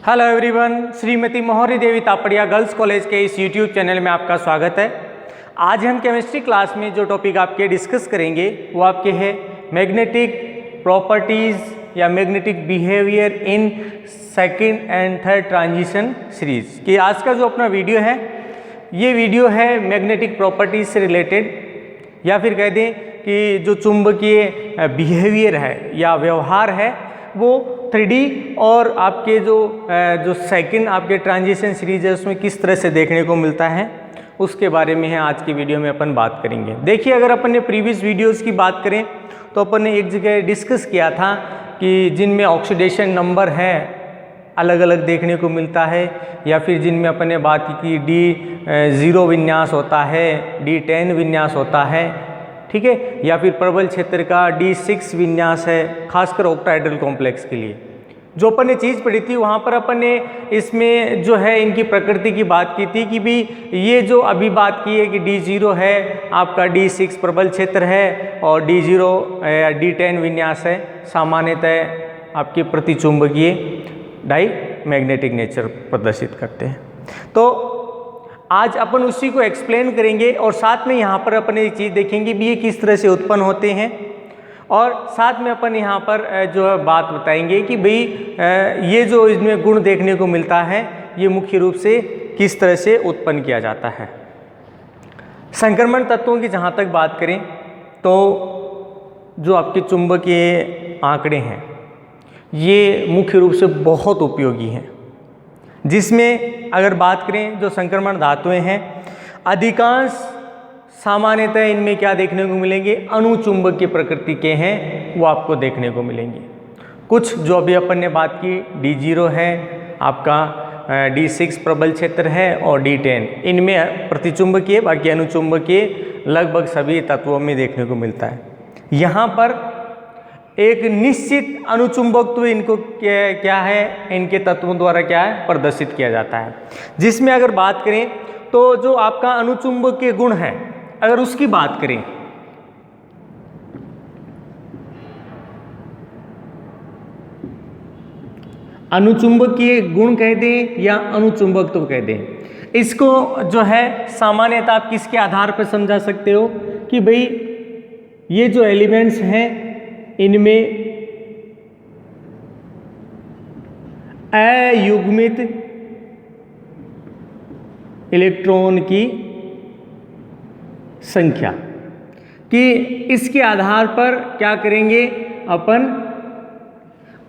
Hello everyone, Shrimati मोहरी देवी Tapadia girls college के इस यूट्यूब चैनल में आपका स्वागत है। आज हम केमिस्ट्री क्लास में जो टॉपिक आपके डिस्कस करेंगे वो आपके है मैग्नेटिक प्रॉपर्टीज़ या magnetic behaviour in second and third transition series. कि आज का जो अपना वीडियो है ये वीडियो है मैग्नेटिक प्रॉपर्टीज से रिलेटेड, या फिर कह दें कि जो चुंबकीय बिहेवियर है या व्यवहार है वो 3D और आपके जो सेकंड आपके ट्रांजिशन सीरीज है उसमें किस तरह से देखने को मिलता है उसके बारे में है आज की वीडियो में अपन बात करेंगे। देखिए, अगर अपन ने प्रीवियस वीडियोस की बात करें तो अपन ने एक जगह डिस्कस किया था कि जिनमें ऑक्सीडेशन नंबर है अलग अलग देखने को मिलता है, या फिर जिनमें अपन ने बात की D0 विन्यास होता है, D10 विन्यास होता है, ठीक है, या फिर प्रबल क्षेत्र का D6 विन्यास है, खासकर ऑक्टाहेड्रल कॉम्प्लेक्स के लिए। जो अपन ने चीज़ पढ़ी थी वहाँ पर अपन ने इसमें जो है इनकी प्रकृति की बात की थी कि भी ये जो अभी बात की है कि D0 है आपका, D6 प्रबल क्षेत्र है और D0 या D10 विन्यास है, सामान्यतः आपके प्रतिचुंबकीय डाई मैग्नेटिक नेचर प्रदर्शित करते हैं। तो आज अपन उसी को एक्सप्लेन करेंगे और साथ में यहाँ पर अपन एक चीज़ देखेंगे भी ये किस तरह से उत्पन्न होते हैं, और साथ में अपन यहाँ पर जो है बात बताएंगे कि भाई ये जो इसमें गुण देखने को मिलता है ये मुख्य रूप से किस तरह से उत्पन्न किया जाता है। संक्रमण तत्वों की जहाँ तक बात करें तो जो आपके चुंबकीय आंकड़े हैं ये मुख्य रूप से बहुत उपयोगी हैं, जिसमें अगर बात करें जो संक्रमण धातुएं हैं अधिकांश सामान्यतः इनमें क्या देखने को मिलेंगे, अणुचुंबकीय प्रकृति के हैं वो आपको देखने को मिलेंगे। कुछ जो अभी अपन ने बात की D0 है आपका, D6 प्रबल क्षेत्र है और D10 इनमें प्रतिचुंबकीय, बाकी अणुचुंबकीय लगभग सभी तत्वों में देखने को मिलता है। यहाँ पर एक निश्चित अणुचुंबकत्व इनको क्या है, इनके तत्वों द्वारा क्या है प्रदर्शित किया जाता है। जिसमें अगर बात करें तो जो आपका अणुचुंबकीय गुण है अगर उसकी बात करें अणुचुंबकीय गुण कह दें या अणुचुंबकत्व कह दें, इसको जो है सामान्यतः आप किसके आधार पर समझा सकते हो कि भाई ये जो एलिमेंट्स हैं इनमें अयुग्मित इलेक्ट्रॉन की संख्या, कि इसके आधार पर क्या करेंगे अपन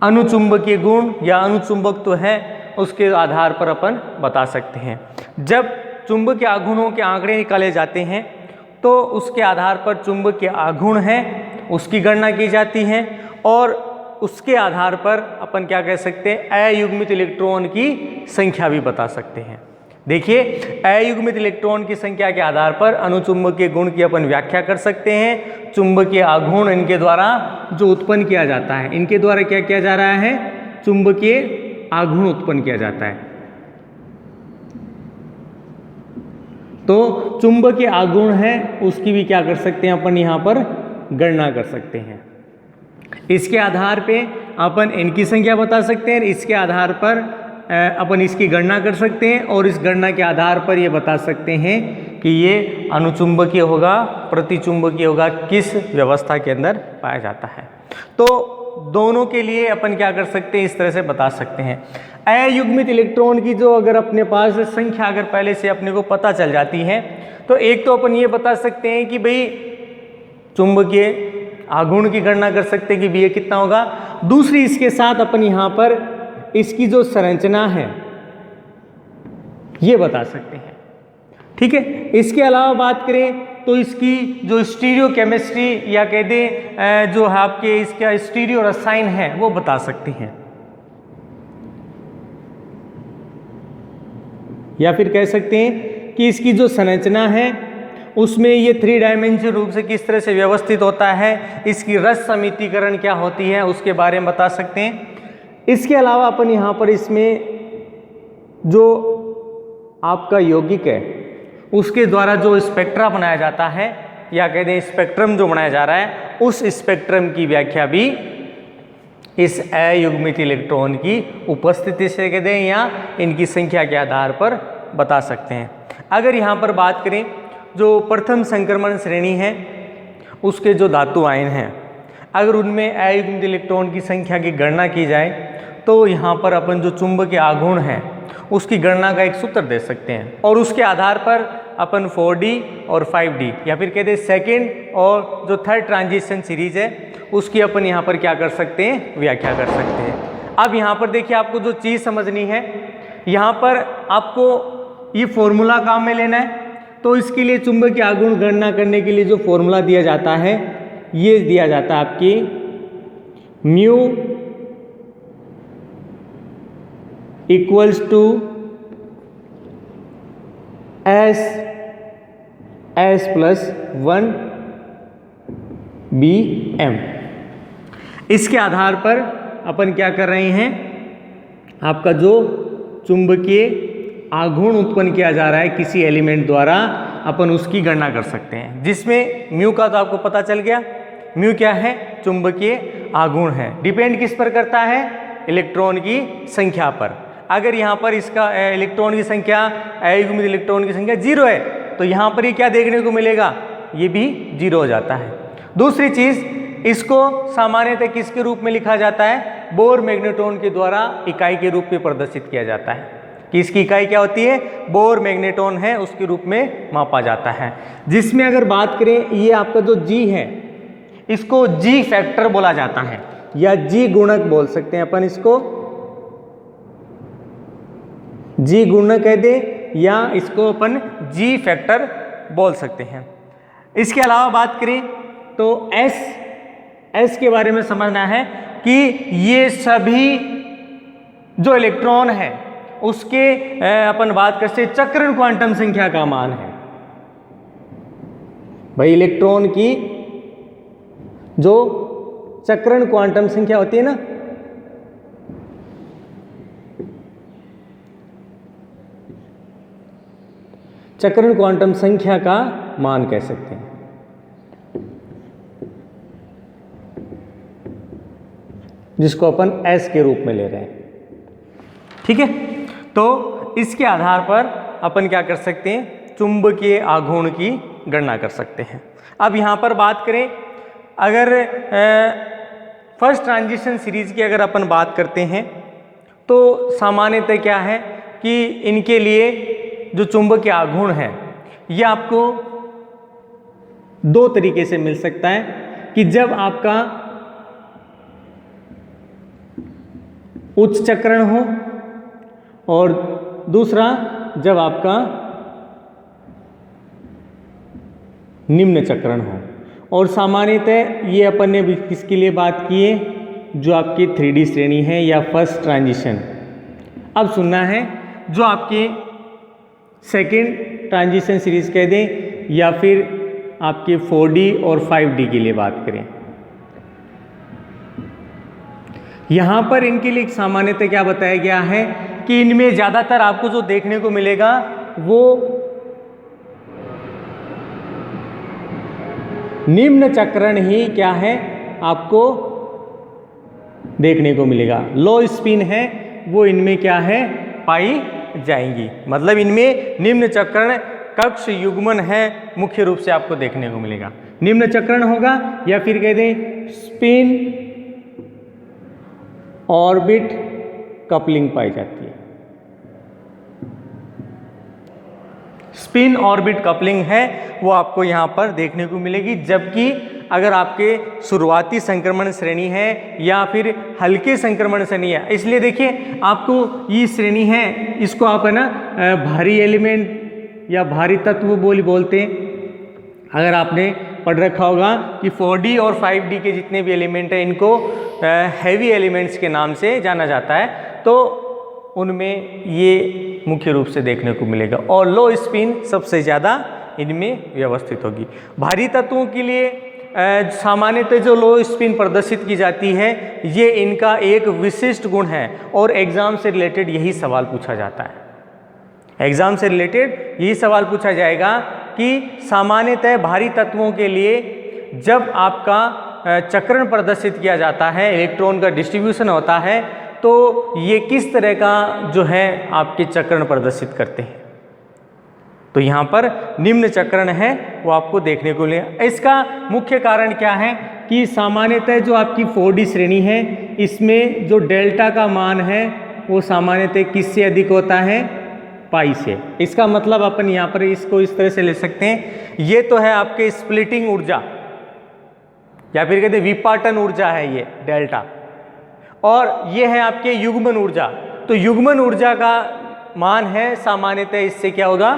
अणुचुंबकीय गुण या अणुचुंबकत्व है उसके आधार पर अपन बता सकते हैं। जब चुंबकीय आघूर्णों के आंकड़े निकाले जाते हैं तो उसके आधार पर चुंबकीय आघूर्ण है उसकी गणना की जाती है, और उसके आधार पर अपन क्या कह सकते हैं अयुग्मित इलेक्ट्रॉन की संख्या भी बता सकते हैं। देखिए, अयुग्मित इलेक्ट्रॉन की संख्या के आधार पर अणुचुंबकीय गुण की अपन व्याख्या कर सकते हैं। चुंबकीय आघूर्ण इनके द्वारा जो उत्पन्न किया जाता है, इनके द्वारा क्या किया जा रहा है, चुंबकीय आघूर्ण उत्पन्न किया जाता है। तो चुंबकीय आघूर्ण है उसकी भी क्या कर सकते हैं अपन यहाँ पर गणना कर सकते हैं। इसके आधार पे अपन इनकी संख्या बता सकते हैं, इसके आधार पर अपन इसकी गणना कर सकते हैं, और इस गणना के आधार पर ये बता सकते हैं कि ये अणुचुंबकीय होगा, प्रतिचुंबकीय होगा, किस व्यवस्था के अंदर पाया जाता है। तो दोनों के लिए अपन क्या कर सकते हैं, इस तरह से बता सकते हैं। अयुग्मित इलेक्ट्रॉन की जो अगर अपने पास संख्या अगर पहले से अपने को पता चल जाती है तो एक तो अपन ये बता सकते हैं कि भाई चुंबकीय आघूर्ण की गणना कर सकते हैं कि भी ये कितना होगा। दूसरी इसके साथ अपन यहाँ पर इसकी जो संरचना है ये बता सकते हैं, ठीक है। इसके अलावा बात करें तो इसकी जो स्टीरियो केमिस्ट्री या कह दें जो है आपके इसका स्टीरियो रसायन है वो बता सकते हैं, या फिर कह सकते हैं कि इसकी जो संरचना है उसमें ये 3 डायमेंशन रूप से किस तरह से व्यवस्थित होता है, इसकी रस समितिकरण क्या होती है उसके बारे में बता सकते हैं। इसके अलावा अपन यहाँ पर इसमें जो आपका यौगिक है उसके द्वारा जो स्पेक्ट्रा बनाया जाता है या कहते हैं स्पेक्ट्रम जो बनाया जा रहा है उस स्पेक्ट्रम की व्याख्या भी इस अयुग्मित इलेक्ट्रॉन की उपस्थिति से कह दें या इनकी संख्या के आधार पर बता सकते हैं। अगर यहाँ पर बात करें जो प्रथम संक्रमण श्रेणी है उसके जो धातु आयन हैं, अगर उनमें अयुग्मित इलेक्ट्रॉन की संख्या की गणना की जाए तो यहाँ पर अपन जो चुंबकीय आघूर्ण है उसकी गणना का एक सूत्र दे सकते हैं और उसके आधार पर अपन 4D और 5D या फिर कहते हैं सेकेंड और जो थर्ड ट्रांजिशन सीरीज है उसकी अपन यहाँ पर क्या कर सकते हैं, व्याख्या कर सकते हैं। अब यहाँ पर देखिए आपको जो चीज़ समझनी है, यहाँ पर आपको ये फॉर्मूला काम में लेना है। तो इसके लिए चुंबकीय आघूर्ण गणना करने के लिए जो फॉर्मूला दिया जाता है ये दिया जाता है आपकी mu equals to S plus 1 BM। इसके आधार पर अपन क्या कर रहे हैं, आपका जो चुंबकीय आघूर्ण उत्पन्न किया जा रहा है किसी एलिमेंट द्वारा अपन उसकी गणना कर सकते हैं, जिसमें म्यू का तो आपको पता चल गया। म्यू क्या है, चुंबकीय आघूर्ण है। डिपेंड किस पर करता है, इलेक्ट्रॉन की संख्या पर। अगर यहाँ पर इसका इलेक्ट्रॉन की संख्या अयुग्मित इलेक्ट्रॉन की संख्या 0 है तो यहाँ पर ये क्या देखने को मिलेगा, ये भी 0 हो जाता है। दूसरी चीज़, इसको सामान्यतः किसके रूप में लिखा जाता है, बोर मैग्नेट्रॉन के द्वारा इकाई के रूप में प्रदर्शित किया जाता है कि इसकी इकाई क्या होती है, बोर मैग्नेट्रॉन है उसके रूप में मापा जाता है। जिसमें अगर बात करें ये आपका जो G है इसको G फैक्टर बोला जाता है या G गुणक बोल सकते हैं अपन इसको, G गुणक कह दे या इसको अपन G फैक्टर बोल सकते हैं। इसके अलावा बात करें तो S के बारे में समझना है कि ये सभी जो इलेक्ट्रॉन है उसके अपन बात करते चक्रण क्वांटम संख्या का मान है। भाई इलेक्ट्रॉन की जो चक्रण क्वांटम संख्या होती है ना, चक्रण क्वांटम संख्या का मान कह सकते हैं। जिसको अपन S के रूप में ले रहे हैं, ठीक है। तो इसके आधार पर अपन क्या कर सकते हैं, चुंबकीय आघूर्ण की गणना कर सकते हैं। अब यहाँ पर बात करें, अगर फर्स्ट ट्रांजिशन सीरीज की अगर अपन बात करते हैं तो सामान्यतः क्या है कि इनके लिए जो चुंबकीय आघूर्ण है ये आपको दो तरीके से मिल सकता है कि जब आपका उच्च चक्रण हो और दूसरा जब आपका निम्न चक्रण हो। और सामान्यतः ये अपन ने किसके लिए बात की है, जो आपकी 3D श्रेणी है या फर्स्ट ट्रांजिशन। अब सुनना है जो आपके सेकेंड ट्रांजिशन सीरीज कह दें या फिर आपके 4D और 5D के लिए बात करें। यहाँ पर इनके लिए सामान्यतः क्या बताया गया है कि इनमें ज़्यादातर आपको जो देखने को मिलेगा वो निम्न चक्रण ही क्या है आपको देखने को मिलेगा। लो स्पिन है वो इनमें क्या है पाई जाएंगी, मतलब इनमें निम्न चक्रण कक्ष युग्मन है मुख्य रूप से आपको देखने को मिलेगा। निम्न चक्रण होगा या फिर कह दें स्पिन ऑर्बिट कपलिंग पाई जाती है। स्पिन ऑर्बिट कपलिंग है वो आपको यहाँ पर देखने को मिलेगी। जबकि अगर आपके शुरुआती संक्रमण श्रेणी है या फिर हल्के संक्रमण श्रेणी है, इसलिए देखिए आपको ये श्रेणी है इसको आप है ना भारी एलिमेंट या भारी तत्व बोलते हैं। अगर आपने पढ़ रखा होगा कि 4D और 5D के जितने भी एलिमेंट हैं इनको हैवी एलिमेंट्स के नाम से जाना जाता है, तो उनमें ये मुख्य रूप से देखने को मिलेगा। और लो स्पिन सबसे ज़्यादा इनमें व्यवस्थित होगी। भारी तत्वों के लिए सामान्यतः जो लो स्पिन प्रदर्शित की जाती है ये इनका एक विशिष्ट गुण है और एग्जाम से रिलेटेड यही सवाल पूछा जाता है। एग्जाम से रिलेटेड यही सवाल पूछा जाएगा कि सामान्यतः भारी तत्वों के लिए जब आपका चक्रण प्रदर्शित किया जाता है, इलेक्ट्रॉन का डिस्ट्रीब्यूशन होता है, तो ये किस तरह का जो है आपके चक्रण प्रदर्शित करते हैं। तो यहाँ पर निम्न चक्रण है वो आपको देखने को मिलेगा। इसका मुख्य कारण क्या है कि सामान्यतः जो आपकी 4D श्रेणी है इसमें जो डेल्टा का मान है वो सामान्यतः किससे अधिक होता है, पाई से। इसका मतलब अपन यहाँ पर इसको इस तरह से ले सकते हैं, ये तो है आपके स्प्लिटिंग ऊर्जा या फिर कहते हैं विपाटन ऊर्जा है ये डेल्टा, और ये है आपके युग्मन ऊर्जा। तो युग्मन ऊर्जा का मान है सामान्यतः इससे क्या होगा,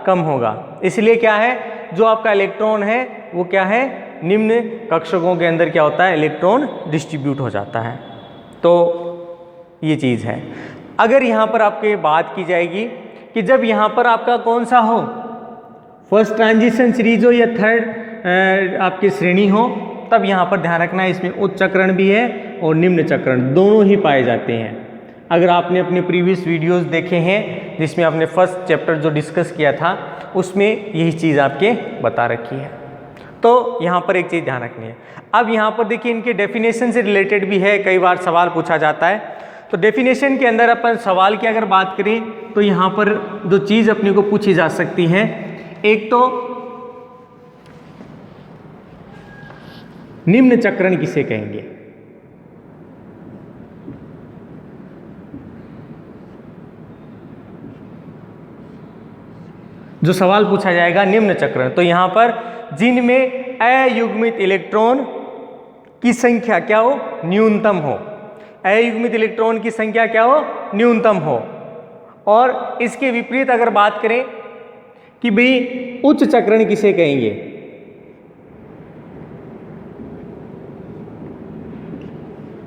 कम होगा। इसलिए क्या है, जो आपका इलेक्ट्रॉन है वो क्या है, निम्न कक्षकों के अंदर क्या होता है, इलेक्ट्रॉन डिस्ट्रीब्यूट हो जाता है। तो ये चीज़ है। अगर यहाँ पर आपके बात की जाएगी कि जब यहाँ पर आपका कौन सा हो, फर्स्ट ट्रांजिशन सीरीज हो या थर्ड आपकी श्रेणी हो, तब यहाँ पर ध्यान रखना है इसमें उच्च चक्रण भी है और निम्न चक्रण दोनों ही पाए जाते हैं। अगर आपने अपने प्रीवियस वीडियोस देखे हैं जिसमें आपने फर्स्ट चैप्टर जो डिस्कस किया था उसमें यही चीज़ आपके बता रखी है। तो यहाँ पर एक चीज़ ध्यान रखनी है। अब यहाँ पर देखिए इनके डेफिनेशन से रिलेटेड भी है, कई बार सवाल पूछा जाता है। तो डेफिनेशन के अंदर अपन सवाल की अगर बात करें तो यहाँ पर जो चीज़ अपने को पूछी जा सकती है, एक तो निम्न चक्रण किसे कहेंगे। जो सवाल पूछा जाएगा निम्न चक्रण, तो यहाँ पर जिनमें अयुग्मित इलेक्ट्रॉन की संख्या क्या हो, न्यूनतम हो। अयुग्मित इलेक्ट्रॉन की संख्या क्या हो, न्यूनतम हो। और इसके विपरीत अगर बात करें कि भाई उच्च चक्रण किसे कहेंगे,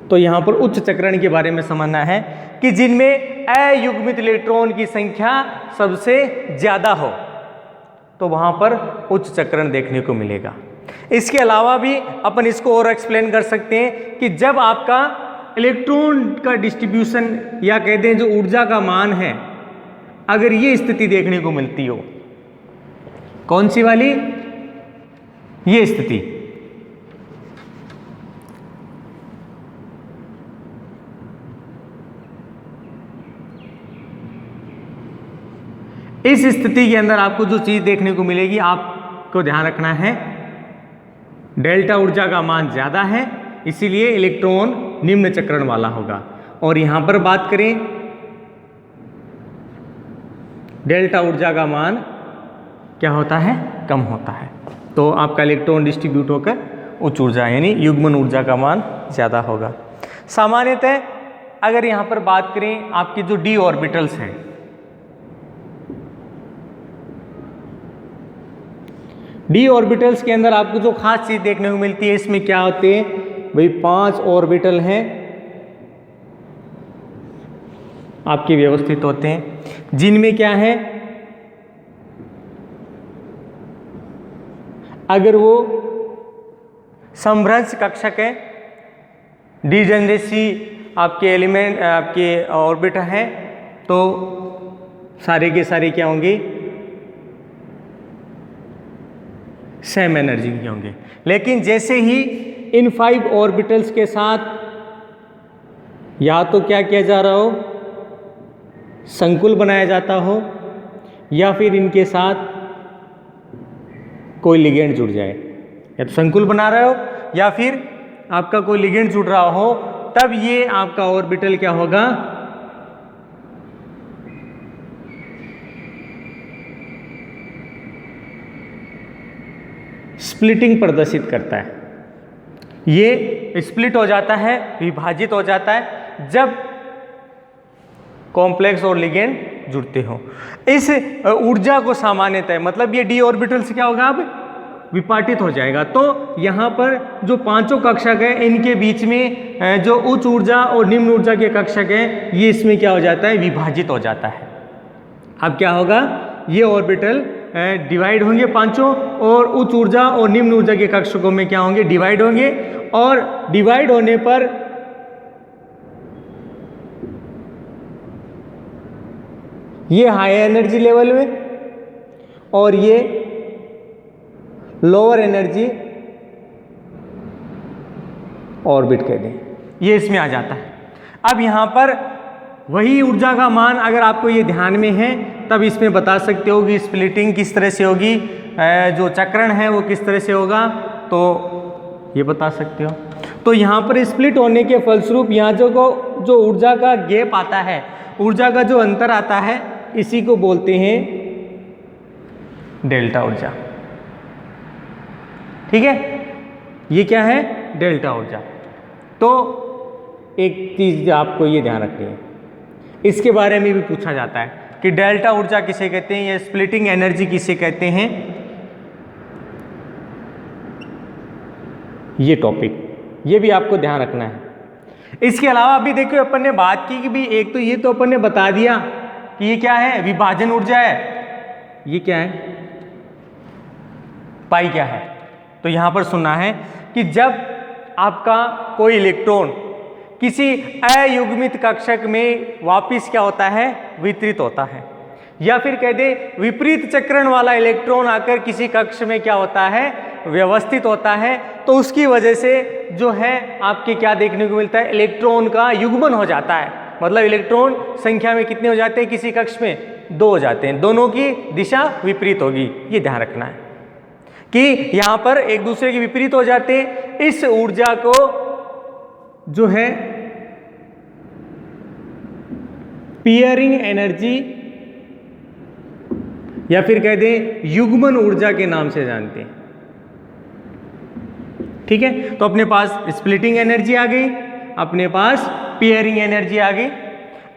तो यहां पर उच्च चक्रण के बारे में समझना है कि जिनमें अयुग्मित इलेक्ट्रॉन की संख्या सबसे ज्यादा हो, तो वहां पर उच्च चक्रण देखने को मिलेगा। इसके अलावा भी अपन इसको और एक्सप्लेन कर सकते हैं कि जब आपका इलेक्ट्रॉन का डिस्ट्रीब्यूशन या कहते हैं जो ऊर्जा का मान है, अगर ये स्थिति देखने को मिलती हो, कौन सी वाली, ये स्थिति, इस स्थिति के अंदर आपको जो चीज देखने को मिलेगी, आपको ध्यान रखना है डेल्टा ऊर्जा का मान ज्यादा है, इसीलिए इलेक्ट्रॉन निम्न चक्रण वाला होगा। और यहां पर बात करें डेल्टा ऊर्जा का मान क्या होता है, कम होता है, तो आपका इलेक्ट्रॉन डिस्ट्रीब्यूट होकर उच्च ऊर्जा यानी युग्मन ऊर्जा का मान ज्यादा होगा। सामान्यतः अगर यहां पर बात करें आपकी जो डी ऑर्बिटल्स हैं, डी ऑर्बिटल्स के अंदर आपको जो खास चीज देखने को मिलती है, इसमें क्या होते हैं भाई, 5 ऑर्बिटल हैं आपके व्यवस्थित होते हैं, जिनमें क्या है, अगर वो समभ्रंश कक्षक है, डिजेनरेसी आपके एलिमेंट आपके ऑर्बिट हैं, तो सारे के सारे क्या होंगे, सेम एनर्जी के होंगे। लेकिन जैसे ही इन 5 ऑर्बिटल्स के साथ या तो क्या किया जा रहा हो, संकुल बनाया जाता हो, या फिर इनके साथ कोई लिगेंड जुड़ जाए, या तो संकुल बना रहे हो या फिर आपका कोई लिगेंड जुड़ रहा हो, तब ये आपका ऑर्बिटल क्या होगा, स्प्लिटिंग प्रदर्शित करता है। ये स्प्लिट हो जाता है, विभाजित हो जाता है जब कॉम्प्लेक्स और लिगेंड जुड़ते हो। इस ऊर्जा को सामान्यतः मतलब ये डी ऑर्बिटल से क्या होगा, अब विपाटित हो जाएगा। तो यहाँ पर जो 5 कक्षक है, इनके बीच में जो उच्च ऊर्जा और निम्न ऊर्जा के कक्षक है, ये इसमें क्या हो जाता है, विभाजित हो जाता है। अब क्या होगा, ये ऑर्बिटल डिवाइड होंगे 5, और उच्च ऊर्जा और निम्न ऊर्जा के कक्षकों में क्या होंगे, डिवाइड होंगे, और डिवाइड होने पर ये हाई एनर्जी लेवल में और ये लोअर एनर्जी ऑर्बिट कह दें, ये इसमें आ जाता है। अब यहाँ पर वही ऊर्जा का मान अगर आपको ये ध्यान में है तब इसमें बता सकते हो कि स्प्लिटिंग किस तरह से होगी, जो चक्रण है वो किस तरह से होगा, तो ये बता सकते हो। तो यहाँ पर स्प्लिट होने के फलस्वरूप यहाँ जो ऊर्जा का गैप आता है, ऊर्जा का जो अंतर आता है, इसी को बोलते हैं डेल्टा ऊर्जा। ठीक है, ये क्या है, डेल्टा ऊर्जा। तो एक चीज आपको ये ध्यान रखनी है, इसके बारे में भी पूछा जाता है कि डेल्टा ऊर्जा किसे कहते हैं या स्प्लिटिंग एनर्जी किसे कहते हैं, ये टॉपिक, ये भी आपको ध्यान रखना है। इसके अलावा अभी देखो अपन ने बात की कि भी एक तो ये तो अपन ने बता दिया कि ये क्या है, विभाजन ऊर्जा है, ये क्या है, पाई क्या है। तो यहां पर सुनना है कि जब आपका कोई इलेक्ट्रॉन किसी अयुग्मित कक्षक में वापिस क्या होता है, वितरित होता है, या फिर कह दे विपरीत चक्रण वाला इलेक्ट्रॉन आकर किसी कक्ष में क्या होता है, व्यवस्थित होता है, तो उसकी वजह से जो है आपके क्या देखने को मिलता है, इलेक्ट्रॉन का युग्मन हो जाता है। मतलब इलेक्ट्रॉन संख्या में कितने हो जाते हैं, किसी कक्ष में 2 हो जाते हैं, दोनों की दिशा विपरीत होगी, ये ध्यान रखना है कि यहां पर एक दूसरे के विपरीत हो जाते हैं। इस ऊर्जा को जो है पियरिंग एनर्जी या फिर कह दें युग्मन ऊर्जा के नाम से जानते हैं। ठीक है, तो अपने पास स्प्लिटिंग एनर्जी आ गई, अपने पास पियरिंग एनर्जी आ गई।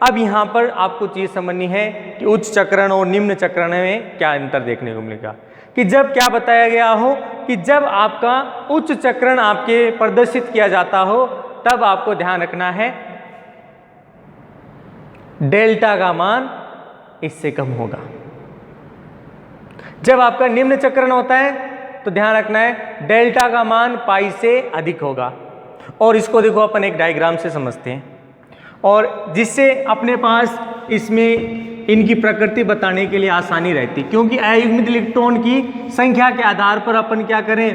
अब यहां पर आपको चीज समझनी है कि उच्च चक्रण और निम्न चक्रण में क्या अंतर देखने को मिलेगा। कि जब क्या बताया गया हो कि जब आपका उच्च चक्रण आपके प्रदर्शित किया जाता हो तब आपको ध्यान रखना है डेल्टा का मान इससे कम होगा। जब आपका निम्न चक्रण होता है तो ध्यान रखना है डेल्टा का मान पाई से अधिक होगा। और इसको देखो अपन एक डायग्राम से समझते हैं, और जिससे अपने पास इसमें इनकी प्रकृति बताने के लिए आसानी रहती, क्योंकि अयुग्मित इलेक्ट्रॉन की संख्या के आधार पर अपन क्या करें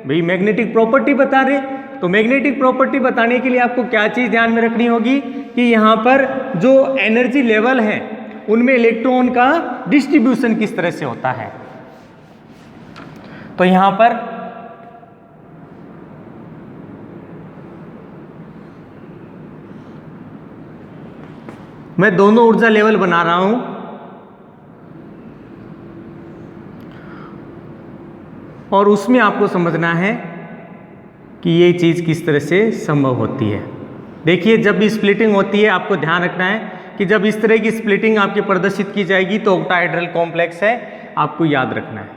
भाई, मैग्नेटिक प्रॉपर्टी बता रहे। तो मैग्नेटिक प्रॉपर्टी बताने के लिए आपको क्या चीज ध्यान में रखनी होगी कि यहाँ पर जो एनर्जी लेवल है उनमें इलेक्ट्रॉन का डिस्ट्रीब्यूशन किस तरह से होता है। तो यहां पर मैं दोनों ऊर्जा लेवल बना रहा हूं, और उसमें आपको समझना है कि ये चीज किस तरह से संभव होती है। देखिए, जब भी स्प्लिटिंग होती है आपको ध्यान रखना है कि जब इस तरह की स्प्लिटिंग आपकी प्रदर्शित की जाएगी तो ऑक्टाहेड्रल कॉम्प्लेक्स है, आपको याद रखना है।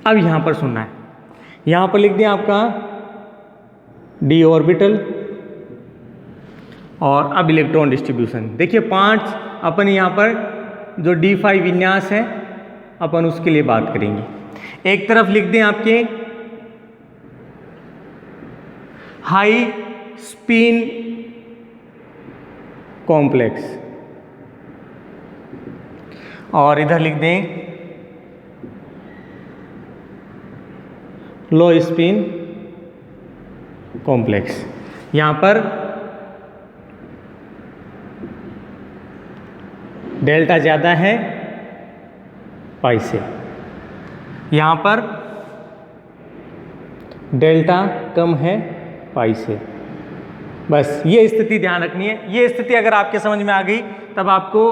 अब यहां पर सुनना है, यहां पर लिख दें आपका d ऑर्बिटल, और अब इलेक्ट्रॉन डिस्ट्रीब्यूशन। देखिए 5 अपन यहां पर जो d5 विन्यास है अपन उसके लिए बात करेंगे। एक तरफ लिख दें आपके हाई स्पिन कॉम्प्लेक्स, और इधर लिख दें लो स्पिन कॉम्प्लेक्स। यहां पर डेल्टा ज्यादा है पाई से, यहां पर डेल्टा कम है पाई से। बस ये स्थिति ध्यान रखनी है। ये स्थिति अगर आपके समझ में आ गई तब आपको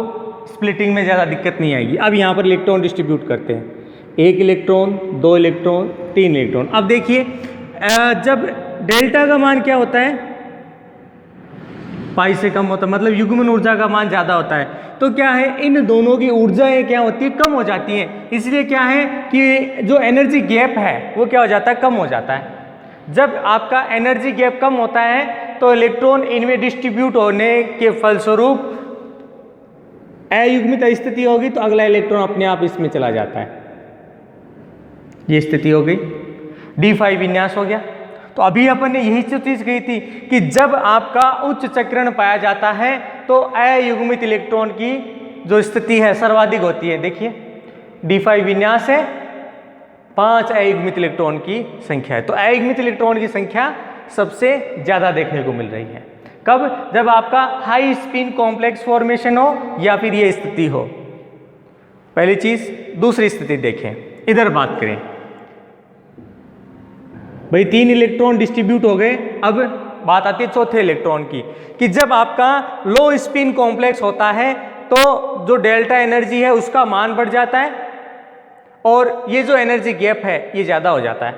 स्प्लिटिंग में ज़्यादा दिक्कत नहीं आएगी। अब यहाँ पर इलेक्ट्रॉन डिस्ट्रीब्यूट करते हैं, 1 इलेक्ट्रॉन, 2 इलेक्ट्रॉन, 3 इलेक्ट्रॉन। अब देखिए जब डेल्टा का मान क्या होता है, पाई से कम होता है, मतलब युग्मन ऊर्जा का मान ज़्यादा होता है, तो क्या है इन दोनों की ऊर्जाएं क्या होती है, कम हो जाती हैं। इसलिए क्या है कि जो एनर्जी गैप है वो क्या हो जाता है, कम हो जाता है। जब आपका एनर्जी गैप कम होता है तो इलेक्ट्रॉन इनमें डिस्ट्रीब्यूट होने के फलस्वरूप अयुग्मित स्थिति होगी तो अगला इलेक्ट्रॉन अपने आप इसमें चला जाता है। ये स्थिति हो गई, d5 विन्यास हो गया। तो अभी अपन ने यही चीज कही थी कि जब आपका उच्च चक्रण पाया जाता है तो अयुग्मित इलेक्ट्रॉन की जो स्थिति है सर्वाधिक होती है। देखिए D5 विन्यास है, 5 अयुग्मित इलेक्ट्रॉन की संख्या है, तो अयुग्मित इलेक्ट्रॉन की संख्या सबसे ज्यादा देखने को मिल रही है। कब? जब आपका हाई स्पिन कॉम्प्लेक्स फॉर्मेशन हो या फिर ये स्थिति हो। पहली चीज। दूसरी स्थिति देखें, इधर बात करें भाई 3 इलेक्ट्रॉन डिस्ट्रीब्यूट हो गए। अब बात आती है चौथे इलेक्ट्रॉन की कि जब आपका लो स्पिन कॉम्प्लेक्स होता है तो जो डेल्टा एनर्जी है उसका मान बढ़ जाता है और ये जो एनर्जी गैप है ये ज्यादा हो जाता है,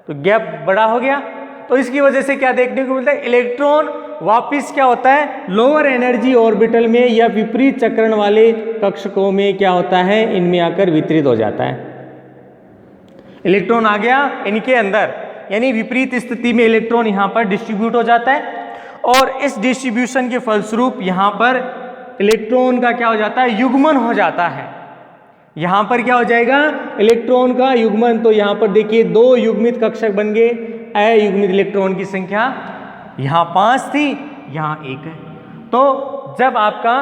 तो गैप बड़ा हो गया। तो इसकी वजह से क्या देखने को मिलता है, इलेक्ट्रॉन वापिस क्या होता है, लोअर एनर्जी ऑर्बिटल में या विपरीत चक्रण वाले कक्षकों में क्या होता है, इनमें आकर वितरित हो जाता है। इलेक्ट्रॉन आ गया इनके अंदर, यानी विपरीत स्थिति में इलेक्ट्रॉन यहां पर डिस्ट्रीब्यूट हो जाता है और इस डिस्ट्रीब्यूशन के फलस्वरूप यहां पर इलेक्ट्रॉन का क्या हो जाता है, युग्मन हो जाता है। यहां पर क्या हो जाएगा, इलेक्ट्रॉन का युग्मन। तो यहां पर देखिए 2 युग्मित कक्षक बन गए, अयुग्मित इलेक्ट्रॉन की संख्या यहां 5 थी, यहां 1 है। तो जब आपका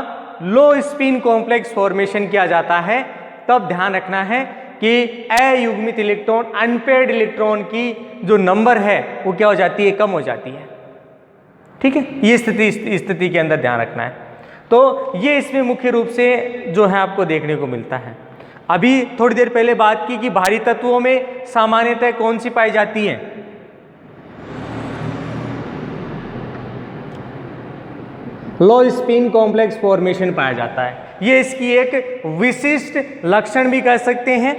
लो स्पिन कॉम्प्लेक्स फॉर्मेशन किया जाता है तब ध्यान रखना है कि अयुग्मित इलेक्ट्रॉन, अनपेयर्ड इलेक्ट्रॉन की जो नंबर है वो क्या हो जाती है, कम हो जाती है। ठीक है, ये स्थिति के अंदर ध्यान रखना है। तो ये इसमें मुख्य रूप से जो है आपको देखने को मिलता है। अभी थोड़ी देर पहले बात की कि भारी तत्वों में सामान्यतः कौन सी पाई जाती है, लो स्पिन कॉम्प्लेक्स फॉर्मेशन पाया जाता है। ये इसकी एक विशिष्ट लक्षण भी कह सकते हैं।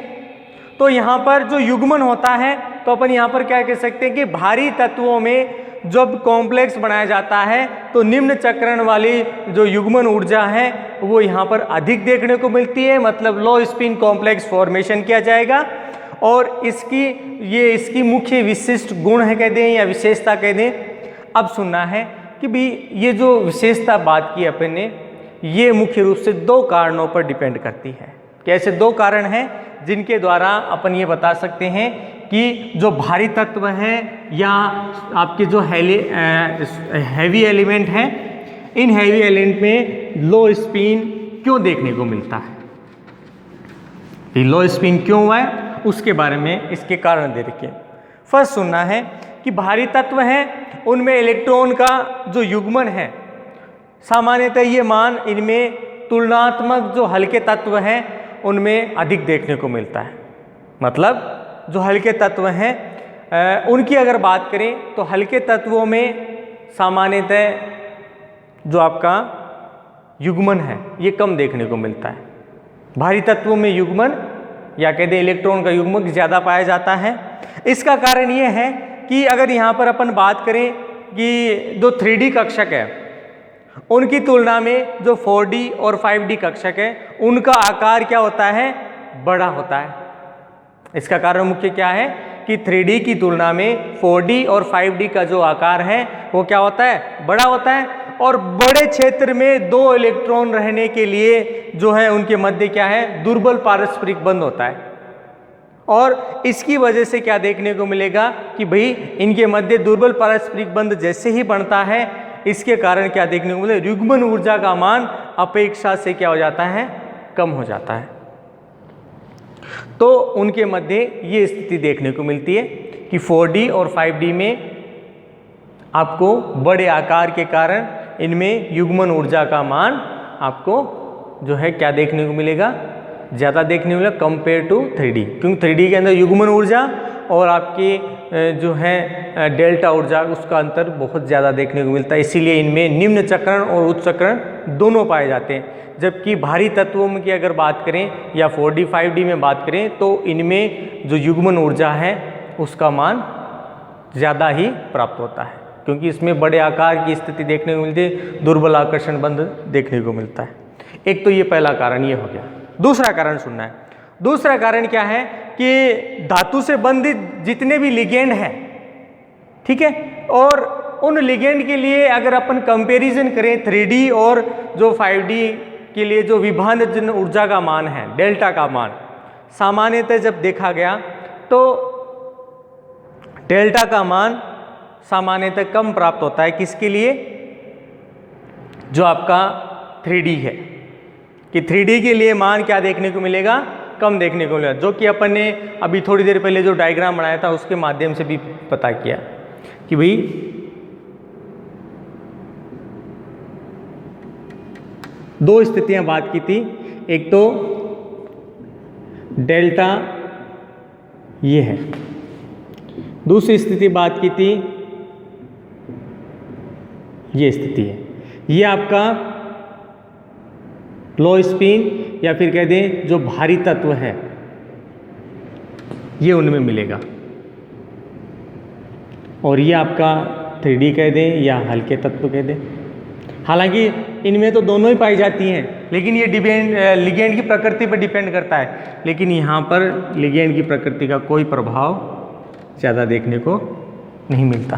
तो यहाँ पर जो युग्मन होता है तो अपन यहाँ पर क्या कह सकते हैं कि भारी तत्वों में जब कॉम्प्लेक्स बनाया जाता है तो निम्न चक्रण वाली जो युग्मन ऊर्जा है वो यहाँ पर अधिक देखने को मिलती है, मतलब लो स्पिन कॉम्प्लेक्स फॉर्मेशन किया जाएगा। और इसकी मुख्य विशिष्ट गुण है कह दें या विशेषता कह दें। अब सुनना है कि भी ये जो विशेषता बात की अपन ने, ये मुख्य रूप से 2 कारणों पर डिपेंड करती है। कैसे 2 कारण हैं जिनके द्वारा अपन ये बता सकते हैं कि जो भारी तत्व है या आपके जो हैवी एलिमेंट हैं, इन हैवी एलिमेंट में लो स्पिन क्यों देखने को मिलता है, लो स्पिन क्यों हुआ है उसके बारे में इसके कारण दे रखे। फर्स्ट सुनना है कि भारी तत्व हैं उनमें इलेक्ट्रॉन का जो युग्मन है सामान्यतः ये मान इनमें तुलनात्मक जो हल्के तत्व हैं उनमें अधिक देखने को मिलता है। मतलब जो हल्के तत्व हैं उनकी अगर बात करें तो हल्के तत्वों में सामान्यतः जो आपका युग्मन है ये कम देखने को मिलता है। भारी तत्वों में युग्मन या कह दें इलेक्ट्रॉन का युग्मक ज़्यादा पाया जाता है। इसका कारण ये है कि अगर यहाँ पर अपन बात करें कि जो 3D कक्षक है उनकी तुलना में जो 4D और 5D कक्षक है उनका आकार क्या होता है, बड़ा होता है। इसका कारण मुख्य क्या है कि 3D की तुलना में 4D और 5D का जो आकार है वो क्या होता है, बड़ा होता है। और बड़े क्षेत्र में 2 इलेक्ट्रॉन रहने के लिए जो है उनके मध्य क्या है, दुर्बल पारस्परिक बंध होता है। और इसकी वजह से क्या देखने को मिलेगा कि भाई इनके मध्य दुर्बल पारस्परिक बंध जैसे ही बढ़ता है इसके कारण क्या देखने को मिलेगा, युग्मन ऊर्जा का मान अपेक्षा से क्या हो जाता है, कम हो जाता है। तो उनके मध्य ये स्थिति देखने को मिलती है कि 4D और 5D में आपको बड़े आकार के कारण इनमें युग्मन ऊर्जा का मान आपको जो है क्या देखने को मिलेगा, ज़्यादा देखने को मिलेगा कंपेयर टू 3D, क्योंकि 3D के अंदर युग्मन ऊर्जा और आपकी जो है डेल्टा ऊर्जा उसका अंतर बहुत ज़्यादा देखने को मिलता है। इसीलिए इनमें निम्न चक्रण और उच्च चक्रण दोनों पाए जाते हैं। जबकि भारी तत्वों में की अगर बात करें या 4D 5D में बात करें तो इनमें जो युग्मन ऊर्जा है उसका मान ज़्यादा ही प्राप्त होता है, क्योंकि इसमें बड़े आकार की स्थिति देखने को मिलती है, दुर्बल आकर्षण बंध देखने को मिलता है। एक तो ये पहला कारण ये हो गया। दूसरा कारण सुनना है। दूसरा कारण क्या है कि धातु से बंधित जितने भी लिगेंड हैं, ठीक है, और उन लिगेंड के लिए अगर अपन कंपैरिजन करें 3D और जो 5D के लिए जो विभाजन ऊर्जा का मान है, डेल्टा का मान, सामान्यतः जब देखा गया तो डेल्टा का मान सामान्यतः कम प्राप्त होता है। किसके लिए? जो आपका 3D है, कि 3D के लिए मान क्या देखने को मिलेगा? कम देखने को मिलेगा, जो कि अपन ने अभी थोड़ी देर पहले जो डायग्राम बनाया था उसके माध्यम से भी पता किया कि भाई दो स्थितियां बात की थी। एक तो डेल्टा ये है, दूसरी स्थिति बात की थी ये स्थिति है। ये आपका लो स्पिन या फिर कह दें जो भारी तत्व है ये उनमें मिलेगा, और ये आपका 3D कह दें या हल्के तत्व कह दें। हालांकि इनमें तो दोनों ही पाई जाती हैं, लेकिन ये लिगेंड की प्रकृति पर डिपेंड करता है। लेकिन यहाँ पर लिगेंड की प्रकृति का कोई प्रभाव ज़्यादा देखने को नहीं मिलता।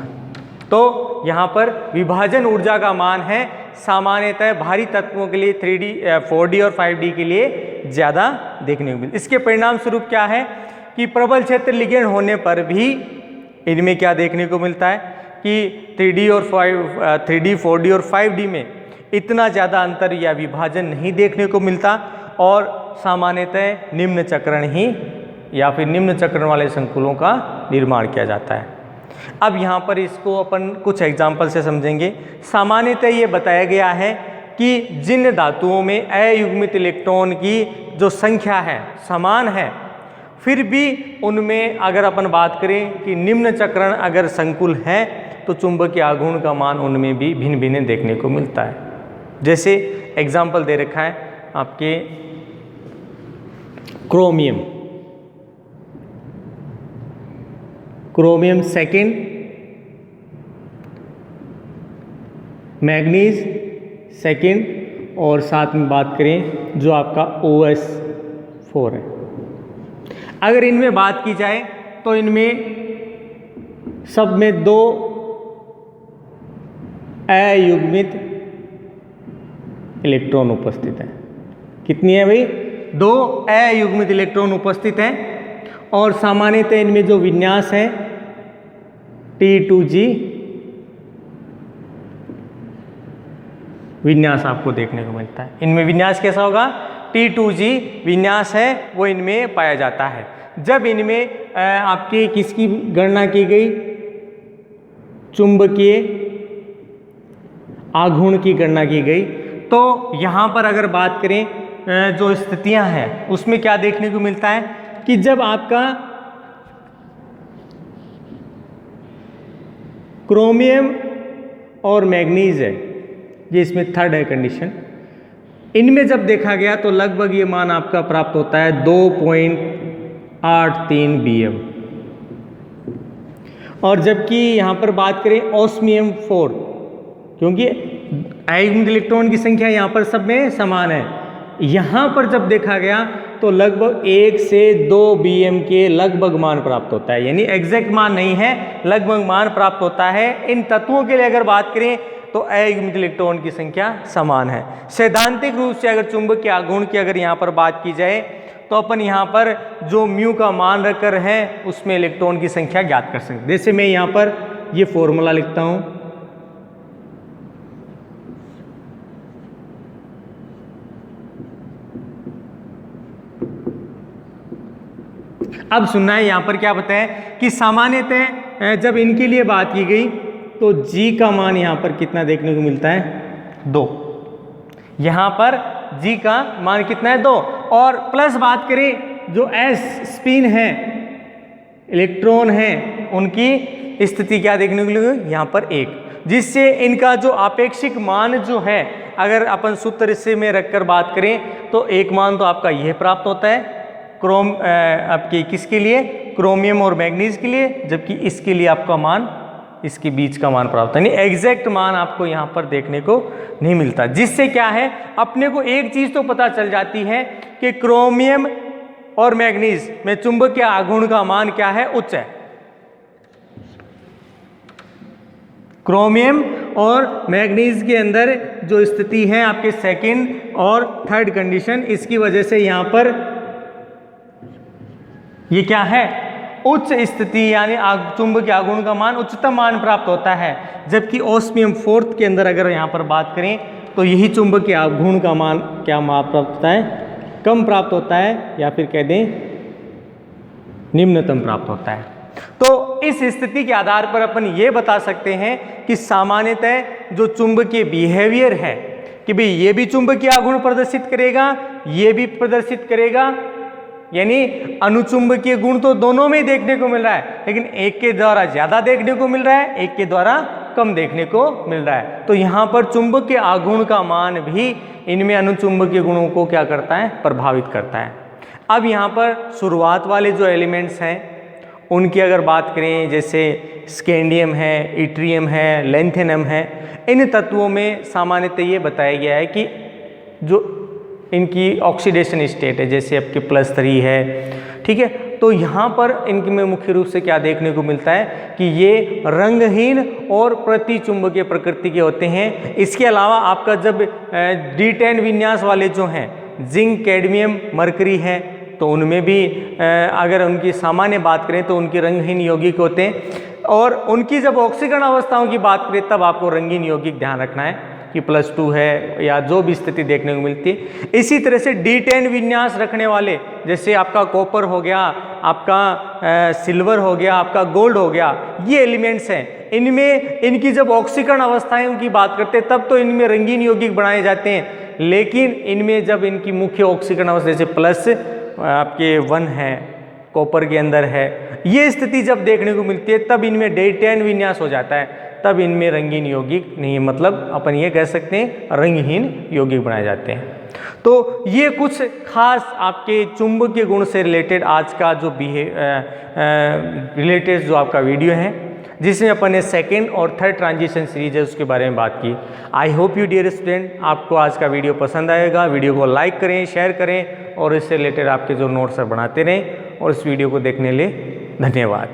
तो यहाँ पर विभाजन ऊर्जा का मान है सामान्यतः भारी तत्वों के लिए 3D 4D और 5D के लिए ज़्यादा देखने को मिलता। इसके परिणाम स्वरूप क्या है कि प्रबल क्षेत्र लिगेंड होने पर भी इनमें क्या देखने को मिलता है कि 3D, 4D और 5D में इतना ज़्यादा अंतर या विभाजन नहीं देखने को मिलता, और सामान्यतः निम्न चक्रण ही या फिर निम्न चक्रण वाले संकुलों का निर्माण किया जाता है। अब यहाँ पर इसको अपन कुछ एग्जाम्पल से समझेंगे। सामान्यतः ये बताया गया है कि जिन धातुओं में अयुग्मित इलेक्ट्रॉन की जो संख्या है समान है, फिर भी उनमें अगर अपन बात करें कि निम्न चक्रण अगर संकुल है तो चुंबकीय आघूर्ण का मान उनमें भी भिन्न भिन्न देखने को मिलता है। जैसे एग्जाम्पल दे रखा है आपके क्रोमियम सेकेंड, मैग्नीज सेकेंड, और साथ में बात करें जो आपका OS4 है। अगर इनमें बात की जाए तो इनमें सब में दो अयुग्मित इलेक्ट्रॉन उपस्थित हैं। कितनी है भाई? दो अयुग्मित इलेक्ट्रॉन उपस्थित हैं, और सामान्यतः इनमें जो विन्यास है T2G विन्यास आपको देखने को मिलता है। इनमें विन्यास कैसा होगा? T2G विन्यास है वो इनमें पाया जाता है। जब इनमें आपकी किसकी गणना की गई? चुंबकीय आघूर्ण की गणना की गई। तो यहाँ पर अगर बात करें जो स्थितियां हैं उसमें क्या देखने को मिलता है कि जब आपका क्रोमियम और मैग्नीज है, ये इसमें थर्ड है कंडीशन, इनमें जब देखा गया तो लगभग ये मान आपका प्राप्त होता है 2.83 BM। और जबकि यहाँ पर बात करें ऑस्मियम 4, क्योंकि अयुग्मित इलेक्ट्रॉन की संख्या यहाँ पर सब में समान है, यहाँ पर जब देखा गया तो लगभग 1 से 2 BM के लगभग मान प्राप्त होता है। यानी एग्जैक्ट मान नहीं है, लगभग मान प्राप्त होता है। इन तत्वों के लिए अगर बात करें तो अयुग्मित इलेक्ट्रॉन की संख्या समान है। सैद्धांतिक रूप से अगर चुंबकीय आघूर्ण की अगर यहाँ पर बात की जाए तो अपन यहाँ पर जो म्यू का मान रखकर है उसमें इलेक्ट्रॉन की संख्या ज्ञात कर सकते हैं। जैसे मैं यहाँ पर ये फॉर्मूला लिखता हूँ, अब सुनना है यहाँ पर क्या बताया कि सामान्यतः जब इनके लिए बात की गई तो G का मान यहाँ पर कितना देखने को मिलता है? 2। यहाँ पर G का मान कितना है? 2। और प्लस बात करें जो S स्पिन है, इलेक्ट्रॉन है, उनकी स्थिति क्या देखने को मिलेगी? यहाँ पर 1, जिससे इनका जो आपेक्षिक मान जो है अगर अपन सूत्र से में रखकर बात करें तो एक मान तो आपका यह प्राप्त होता है आपके किसके लिए? क्रोमियम और मैग्नीज के लिए, जबकि इसके लिए आपका मान इसके बीच का मान प्राप्त है। यानी एग्जैक्ट मान आपको यहाँ पर देखने को नहीं मिलता, जिससे क्या है अपने को एक चीज तो पता चल जाती है कि क्रोमियम और मैग्नीज में चुंबकीय आघूर्ण का मान क्या है? उच्च है। क्रोमियम और मैग्नीज के अंदर जो स्थिति है आपके सेकंड और थर्ड कंडीशन, इसकी वजह से यहाँ पर ये क्या है? उच्च स्थिति यानी चुंबकीय आघूर्ण का मान उच्चतम मान प्राप्त होता है, जबकि ऑस्मियम 4th के अंदर अगर यहाँ पर बात करें तो यही चुंबकीय आघूर्ण का मान क्या मान प्राप्त होता है, कम प्राप्त होता है, या फिर कह दें निम्नतम प्राप्त होता है। तो इस स्थिति के आधार पर अपन ये बता सकते हैं कि सामान्यतः जो चुंबकीय बिहेवियर है कि भाई ये भी चुंबकीय आघूर्ण प्रदर्शित करेगा, ये भी प्रदर्शित करेगा, यानी अनुचुंबकीय गुण तो दोनों में देखने को मिल रहा है, लेकिन एक के द्वारा ज्यादा देखने को मिल रहा है, एक के द्वारा कम देखने को मिल रहा है। तो यहाँ पर चुंबकीय आघूर्ण का मान भी इनमें अनुचुंबकीय गुणों को क्या करता है, प्रभावित करता है। अब यहाँ पर शुरुआत वाले जो एलिमेंट्स हैं उनकी अगर बात करें, जैसे स्कैंडियम है, इट्रियम है, लेंथेनम है, इन तत्वों में सामान्यतः ये बताया गया है कि जो इनकी ऑक्सीडेशन स्टेट है, जैसे आपके +3 है, ठीक है, तो यहाँ पर इनके में मुख्य रूप से क्या देखने को मिलता है कि ये रंगहीन और प्रतिचुंबकीय प्रकृति के होते हैं। इसके अलावा आपका जब D10 विन्यास वाले जो हैं, जिंक, कैडमियम, मरकरी है, तो उनमें भी अगर उनकी सामान्य बात करें तो उनके रंगहीन यौगिक होते हैं, और उनकी जब ऑक्सीकरण अवस्थाओं की बात करें तब आपको रंगीन यौगिक ध्यान रखना है कि +2 है या जो भी स्थिति देखने को मिलती है। इसी तरह से D10 विन्यास रखने वाले, जैसे आपका कॉपर हो गया, आपका सिल्वर हो गया, आपका गोल्ड हो गया, ये एलिमेंट्स हैं, इनमें इनकी जब ऑक्सीकरण अवस्थाओं की बात करते हैं तब तो इनमें रंगीन यौगिक बनाए जाते हैं, लेकिन इनमें जब इनकी मुख्य ऑक्सीकरण अवस्था जैसे प्लस आपके 1 है, कॉपर के अंदर है, ये स्थिति जब देखने को मिलती है तब इनमें D10 विन्यास हो जाता है, तब इनमें रंगीन यौगिक नहीं, मतलब अपन ये कह सकते हैं रंगहीन यौगिक बनाए जाते हैं। तो ये कुछ खास आपके चुंबकीय गुण से रिलेटेड आज का जो रिलेटेड जो आपका वीडियो है, जिसमें अपन ने 2nd और 3rd ट्रांजिशन सीरीज है उसके बारे में बात की। I hope you dear student, आपको आज का वीडियो पसंद आएगा। वीडियो को लाइक करें, शेयर करें और इससे रिलेटेड आपके जो नोट्स बनाते रहें, और इस वीडियो को देखने के लिए धन्यवाद।